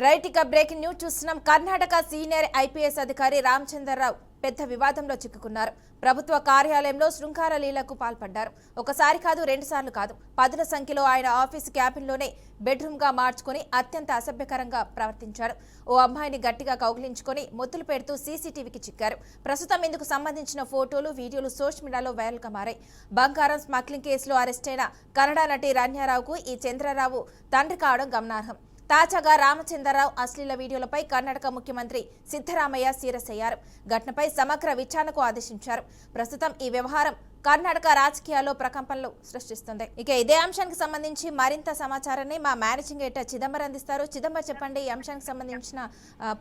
Right ఇక breaking news చూస్తున్నాం. Karnataka senior IPS అధికారి రామచంద్రరావు పెద్ద వివాదంలో చిక్కుకున్నారు. ప్రభుత్వ కార్యాలయంలో శృంగార లీలకు పాల్పడ్డారు. ఒకసారి కాదు, 2 సార్లు కాదు, పదుల సంఖ్యలో ఆయన ఆఫీసు క్యాబిన్లోనే బెడ్రూమ్గా మార్చుకుని అత్యంత అసభ్యకరంగా ప్రవర్తించారు. ఓ అమ్మాయిని గట్టిగా కౌగిలించుకొని మొత్తులు పెడుతూ సీసీటీవీకి చిక్కారు. ప్రస్తుతం ఇందుకు సంబంధించిన ఫోటోలు, వీడియోలు సోషల్ మీడియాలో వైరల్గా మారాయి. బంగారం స్మగ్లింగ్ కేసులో అరెస్టైన కన్నడ నటి రన్యారావుకు ఈ చంద్రరావు తండ్రి కావడం గమనార్హం. తాజాగా రామచంద్రరావు అశ్లీల వీడియోలపై కర్ణాటక ముఖ్యమంత్రి సిద్ధరామయ్య సీరియస్ అయ్యారు. ఘటనపై సమగ్ర విచారణకు ఆదేశించారు. ప్రస్తుతం ఈ వ్యవహారం కర్ణాటక రాజకీయాల్లో ప్రకంపనలు సృష్టిస్తుంది. ఇక ఇదే అంశానికి సంబంధించి మరింత సమాచారాన్ని మా మేనేజింగ్ ఎడిటర్ చిదంబరం అందిస్తారు. చిదంబరం, చెప్పండి, ఈ అంశానికి సంబంధించిన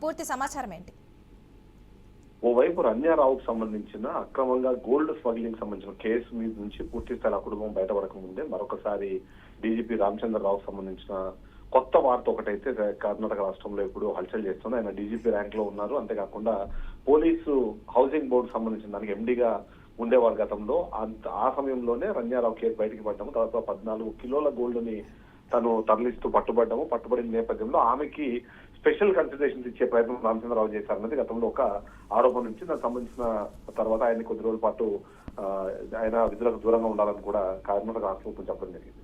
పూర్తి సమాచారం ఏంటి? ఓవైపు రన్యారావుకు సంబంధించిన అక్రమంగా గోల్డ్ స్మగ్లింగ్ సంబంధించిన కేసు మీద నుంచి పూర్తి స్థాయి ఆ కుటుంబం బయటపడక ముందే మరొకసారి డీజీపీ రామచంద్రరావుకు సంబంధించిన కొత్త వార్త ఒకటైతే కర్ణాటక రాష్ట్రంలో ఇప్పుడు హల్చల్ చేస్తుంది. ఆయన డీజీపీ ర్యాంక్ లో ఉన్నారు. అంతేకాకుండా పోలీసు హౌసింగ్ బోర్డు సంబంధించిన దానికి ఎండీగా ఉండేవారు గతంలో. ఆ సమయంలోనే రన్యారావు కేసు బయటికి పడ్డాము. తర్వాత 14 కిలోల గోల్డ్ ని తను తరలిస్తూ పట్టుబడిన నేపథ్యంలో ఆమెకి స్పెషల్ కన్సిడరేషన్స్ ఇచ్చే ప్రయత్నం రామచంద్రరావు చేశారన్నది గతంలో ఒక ఆరోపణ నుంచి దానికి సంబంధించిన తర్వాత ఆయన కొద్ది రోజుల పాటు ఆయన విధులకు దూరంగా ఉండాలని కూడా కర్ణాటక రాష్ట్ర ప్రభుత్వం చెప్పడం జరిగింది.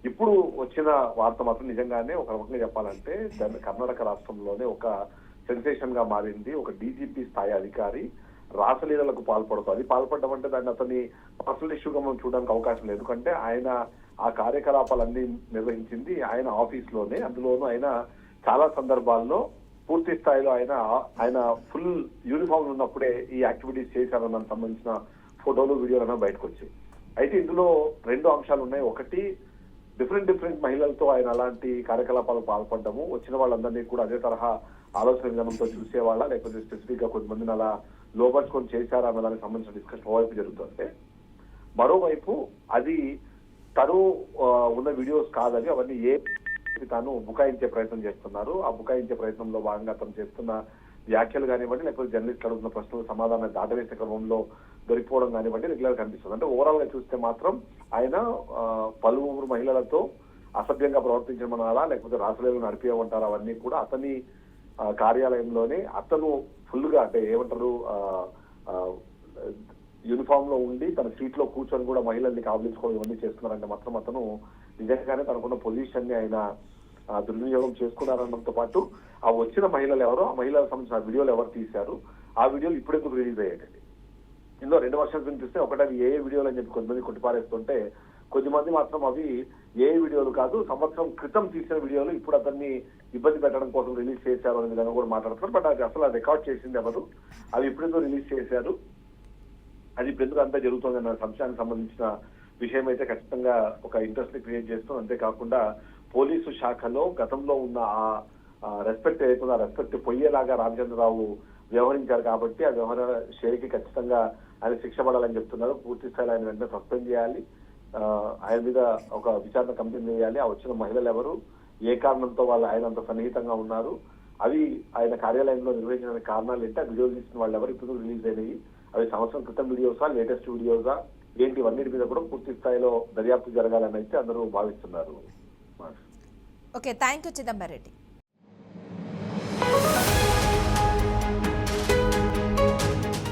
ఇప్పుడు వచ్చిన వార్త మాత్రం నిజంగానే ఒక రకంగా చెప్పాలంటే కర్ణాటక రాష్ట్రంలోనే ఒక సెన్సేషన్ గా మారింది. ఒక డీజీపీ స్థాయి అధికారి రాసలీలలకు పాల్పడతారు. పాల్పడడం అంటే దాన్ని అతని పర్సనల్ ఇష్యూగా మనం చూడడానికి అవకాశం లేదు. ఎందుకంటే ఆయన ఆ కార్యకలాపాలన్నీ నిర్వహించింది ఆయన ఆఫీస్ లోనే. అందులోనూ ఆయన చాలా సందర్భాల్లో పూర్తి స్థాయిలో ఆయన ఫుల్ యూనిఫామ్ ఉన్నప్పుడే ఈ యాక్టివిటీస్ చేశారని దానికి సంబంధించిన ఫోటోలు, వీడియోలు బయటకు వచ్చాయి. అయితే ఇందులో 2 అంశాలు ఉన్నాయి. ఒకటి, డిఫరెంట్ మహిళలతో ఆయన అలాంటి కార్యకలాపాలకు పాల్పడ్డము, వచ్చిన వాళ్ళందరినీ కూడా అదే తరహా ఆలోచన విధానంతో చూసేవాళ్ళ, లేకపోతే స్పెసిఫిక్ గా కొంతమందిని అలా లోపరుచుకొని చేశారా అన్న దానికి సంబంధించిన డిస్కషన్ ఓవైపు జరుగుతుంటే, మరోవైపు అది తను ఉన్న వీడియోస్ కాదని అవన్నీ తాను బుకాయించే ప్రయత్నం చేస్తున్నారు. ఆ బుకాయించే ప్రయత్నంలో భాగంగా తను చేస్తున్న వ్యాఖ్యలు కానివ్వండి, లేకపోతే జర్నలిస్ట్ అడుగుతున్న ప్రశ్నలకు సమాధానం దాటవేసే క్రమంలో దొరికిపోవడం కానివ్వండి రెగ్యులర్ కనిపిస్తుంది. అంటే ఓవరాల్ గా చూస్తే మాత్రం ఆయన పలువురు మహిళలతో అసభ్యంగా ప్రవర్తించమనాలా, లేకపోతే రాసలీలను నడిపేయమంటారా, అవన్నీ కూడా అతని కార్యాలయంలోనే అతను ఫుల్ గా అంటే ఏమంటారు యూనిఫామ్ లో ఉండి తన సీట్ లో కూర్చొని కూడా మహిళల్ని కావలించుకోవడం ఇవన్నీ చేస్తున్నారంటే మాత్రం అతను నిజంగానే తనకున్న పొజిషన్ ని ఆయన దుర్వినియోగం చేసుకున్నారనడంతో పాటు ఆ వచ్చిన మహిళలు ఎవరో, ఆ మహిళలకు సంబంధించిన వీడియోలు ఎవరు తీశారు, ఆ వీడియోలు ఇప్పుడెందుకు రిలీజ్ అయ్యాయండి. ఇందులో 2 వర్షన్స్ వినిపిస్తే, ఒకటి అవి ఏ వీడియోలు అని చెప్పి కొంతమంది కొట్టిపారేస్తుంటే, కొద్దిమంది మాత్రం అవి ఏ వీడియోలు కాదు, సంవత్సరం క్రితం తీసిన వీడియోలు ఇప్పుడు అతన్ని ఇబ్బంది పెట్టడం కోసం రిలీజ్ చేశారు అనే విధంగా కూడా మాట్లాడుతున్నారు. బట్ అది అసలు రికార్డ్ చేసింది ఎవరు, అవి ఇప్పుడెందుకు రిలీజ్ చేశారు, అది ఇప్పుడు అంతా జరుగుతుంది అన్న అంశానికి సంబంధించిన విషయం అయితే ఖచ్చితంగా ఒక ఇంట్రెస్ట్ ని క్రియేట్ చేస్తుంది. అంతేకాకుండా పోలీసు శాఖలో గతంలో ఉన్న ఆ రెస్పెక్ట్ ఏదైతుందో ఆ రెస్పెక్ట్ పొయ్యేలాగా రామచంద్రరావు వ్యవహరించారు కాబట్టి ఆ వ్యవహార శైలికి ఖచ్చితంగా ఆయన శిక్ష పడాలని చెప్తున్నారు. పూర్తి స్థాయిలో ఆయన వెంటనే సస్పెండ్ చేయాలి, ఆయన మీద ఒక విచారణ కమిటీని వేయాలి. ఆ వచ్చిన మహిళలు ఎవరు, ఏ కారణంతో వాళ్ళు ఆయన అంత సన్నిహితంగా ఉన్నారు, అవి ఆయన కార్యాలయంలో నిర్వహించిన కారణాలు ఏంటి, ఆ వీడియోలు తీసిన వాళ్ళు ఎవరు, ఇప్పుడు రిలీజ్ అయినాయి, అవి సంవత్సరం క్రితం వీడియోసా, లేటెస్ట్ వీడియోసా ఏంటి, ఇవన్నిటి మీద కూడా పూర్తి స్థాయిలో దర్యాప్తు జరగాలని అయితే అందరూ భావిస్తున్నారు. Okay, thank you Chidambaram Reddy.